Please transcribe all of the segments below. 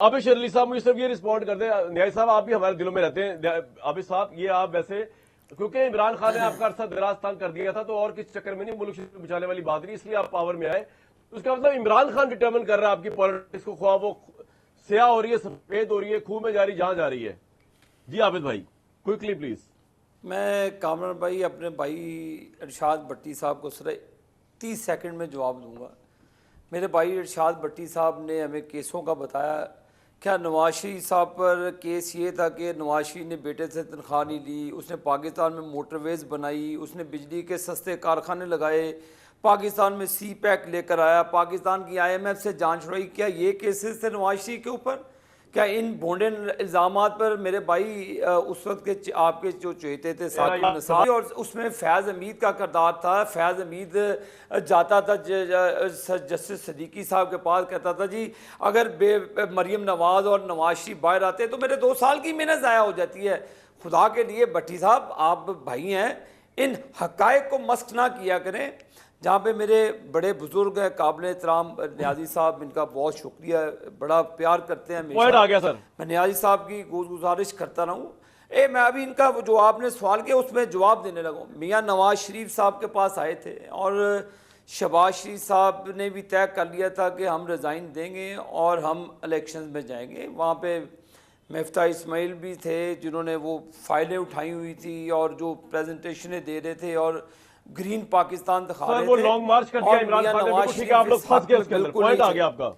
Abid Shirley साहब मुझे सिर्फ ये रिस्पॉन्ड कर दें, न्याय साहब आप भी हमारे दिलों में रहते हैं। आबिद साहब ये आप वैसे, क्योंकि इमरान खान ने आपका अरसा दराज तंग कर दिया था, तो और किस चक्कर में नहीं, मुल्क से बचाने वाली बात नहीं, इसलिए आप पावर में आए। तो उसका मतलब इमरान खान डिटर्मिन कर रहा है आपकी पॉलिटिक्स को, ख्वाह वो स्याह हो रही है, सफेद हो रही है, खूह में जा रही, जहां जा रही है। जी आबिद भाई क्विकली प्लीज। मैं कामरान भाई अपने भाई इरशाद भट्टी साहब को सिर्फ 30 सेकंड में जवाब दूंगा। मेरे भाई इरशाद भट्टी साहब ने हमें केसों का बताया। क्या नवाज शरीफ साहब पर केस ये था कि नवाज शरीफ ने बेटे से तनख्वाह नहीं ली, उसने पाकिस्तान में मोटरवेज बनाई, उसने बिजली के सस्ते कारखाने लगाए, पाकिस्तान में सी पैक लेकर आया, पाकिस्तान की IMF से जांच हुई। क्या ये केसेस थे नवाज शरीफ के ऊपर? क्या इन भोंडे इल्ज़ामात पर मेरे भाई उस वक्त के आपके जो चहेते थे साकिब नसार, और उसमें फैज़ हमीद का किरदार था। फैज़ हमीद जाता था जस्टिस सदीकी साहब के पास, कहता था जी अगर मरीम नवाज और नवाज शरीफ बाहर आते तो मेरे 2 साल की मेहनत ज़ाया हो जाती है। खुदा के लिए भट्टी साहब आप भाई हैं, इन हक़ाइक़ को मस्क ना किया करें। जहाँ पे मेरे बड़े बुजुर्ग हैं काबिल एहतराम न्याजी साहब, इनका बहुत शुक्रिया, बड़ा प्यार करते हैं पॉइंट आ गया सर। मैं न्याजी साहब की गुजारिश करता रहूँ। मैं अभी इनका जो आपने सवाल किया उसमें जवाब देने लगा। मियाँ नवाज शरीफ साहब के पास आए थे और शहबाज शरीफ साहब ने भी तय कर लिया था कि हम रिज़ाइन देंगे और हम इलेक्शन में जाएंगे। वहाँ पे मिफ्ता इस्माइल भी थे जिन्होंने वो फाइलें उठाई हुई थी और जो प्रेजेंटेशनें दे रहे थे और ग्रीन पाकिस्तान दिखा रहे थे। वो लॉन्ग मार्च कर दिया इमरान खान ने, ठीक है आप लोग फंस गए उसके अंदर। पॉइंट आ गया आपका।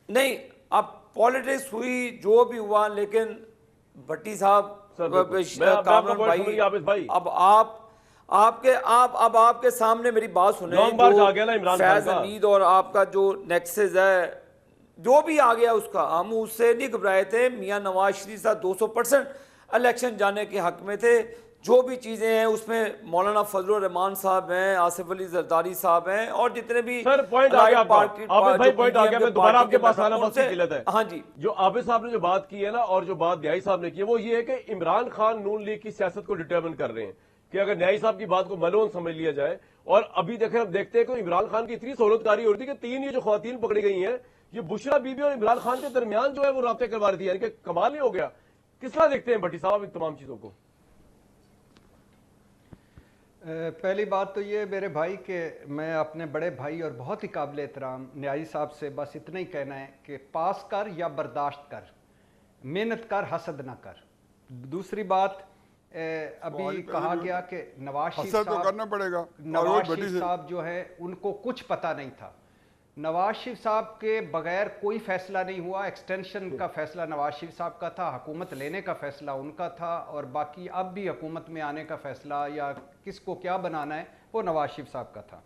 नहीं, अब पॉलिटिक्स हुई जो भी हुआ, लेकिन भट्टी साहब कामरान भाई, अब आपके सामने मेरी बात सुने। फैज हमीद और आपका जो नेक्सेस है जो भी आ गया उसका, हम उससे नहीं घबराए थे। मियाँ नवाज शरीफ साहब 200% इलेक्शन जाने के हक में थे। जो भी चीज़ें हैं उसमें मौलाना फजलुर रहमान साहब हैं, आसिफ अली जरदारी साहब हैं और जितने भी पॉइंट आ गया पॉइंट आ गया। मैं दोबारा आपके पास आना बहुत किल्लत है। हाँ जी, जो आबिद साहब ने जो बात की है ना, और जो बात न्यायी साहब ने की है, वो ये है कि इमरान खान नून लीग की सियासत को डिटर्मिन कर रहे हैं कि अगर न्यायी साहब की बात को मलोन समझ लिया जाए। और अभी देखें, हम देखते हैं कि इमरान खान की इतनी सहूलतकारी हो रही थी कि 3 ये जो खवातीन पकड़ी गई हैं, ये बुशरा बीबी और इमरान खान के दरमियान जो है वो राब्ते करवा रही थी, यानी कि कमाल नहीं हो गया। किस तरह देखते हैं भट्टी साहब इन तमाम चीजों को? पहली बात तो ये मेरे भाई के, मैं अपने बड़े भाई और बहुत ही काबिल एहतराम न्याजी साहब से बस इतना ही कहना है कि पास कर या बर्दाश्त कर, मेहनत कर, हसद ना कर। दूसरी बात, अभी कहा गया कि नवाज शरीफ साहब करना पड़ेगा। नवाज शरीफ साहब जो है उनको कुछ पता नहीं था। नवाज शरीफ साहब के बगैर कोई फैसला नहीं हुआ। एक्सटेंशन का फैसला नवाज शरीफ साहब का था, हुकूमत लेने का फैसला उनका था, और बाकी अब भी हुकूमत में आने का फैसला या किसको क्या बनाना है वो नवाज शरीफ साहब का था।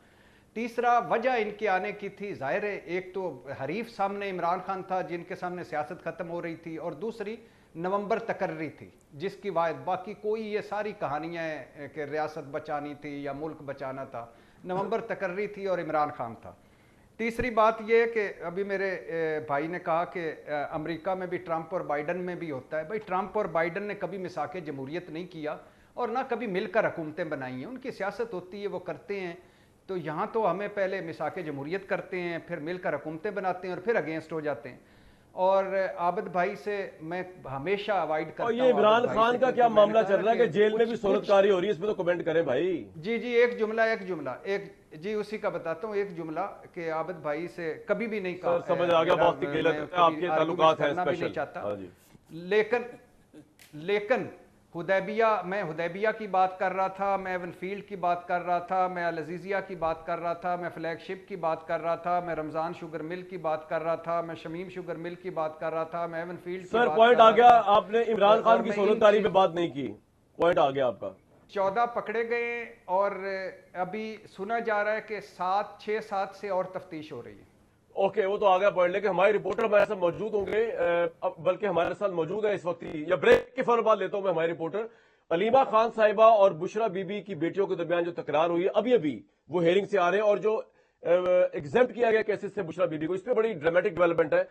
तीसरा वजह इनके आने की थी, जाहिर है, एक तो हरीफ सामने इमरान खान था जिनके सामने सियासत ख़त्म हो रही थी, और दूसरी नवंबर तकर्री थी जिसकी बाकी कोई ये सारी कहानियाँ हैं कि रियासत बचानी थी या मुल्क बचाना था। नवंबर तकर्री थी और इमरान खान था। तीसरी बात यह है कि अभी मेरे भाई ने कहा कि अमेरिका में भी ट्रंप और बाइडन में भी होता है। भाई ट्रंप और बाइडन ने कभी मिसाके जमहूरियत नहीं किया और ना कभी मिलकर हुकूमतें बनाई हैं। उनकी सियासत होती है, वो करते हैं। तो यहाँ तो हमें पहले मिसाके जमहूरियत करते हैं, फिर मिलकर हुकूमतें बनाते हैं और फिर अगेंस्ट हो जाते हैं। और आबिद भाई से मैं हमेशा अवॉइड करता हूं। ये इमरान खान का क्या मामला चल रहा है कि जेल में भी सूरतकारी हो रही है, इसमें तो कमेंट करें भाई। जी एक जुमला उसी का बताता हूँ। एक जुमला कि आबिद भाई से कभी भी नहीं कहा, समझ आ गया, बहुत आपके ताल्लुकात हैं स्पेशल। नहीं चाहता, लेकिन मैं हुदैबिया की बात कर रहा था, मैं एवनफील्ड की बात कर रहा था, मैं अल अजीजिया की बात कर रहा था, मैं फ्लैगशिप की बात कर रहा था, मैं रमजान शुगर मिल की बात कर रहा था, मैं शमीम शुगर मिल की बात कर रहा था, मैं एवनफील्ड की सर पॉइंट आ गया। आपने इमरान खान की सहूलतकारी पे बात नहीं की, पॉइंट आ गया आपका। 14 पकड़े गए और अभी सुना जा रहा है कि 6-7 से और तफ्तीश हो रही है। ओके, वो तो आ गया पॉइंट। लेकिन हमारे रिपोर्टर हमारे साथ मौजूद होंगे, बल्कि हमारे साथ मौजूद है इस वक्त ही, या ब्रेक के फौरन बाद लेता हूं मैं हमारे रिपोर्टर अलीमा खान साहिबा और बुशरा बीबी की बेटियों के दरमियान जो तकरार हुई है, अभी वो हेयरिंग से आ रहे हैं, और जो एग्जेम्प्ट किया गया केसेस से बुशरा बीबी को, इस पर बड़ी ड्रामेटिक डेवलपमेंट है।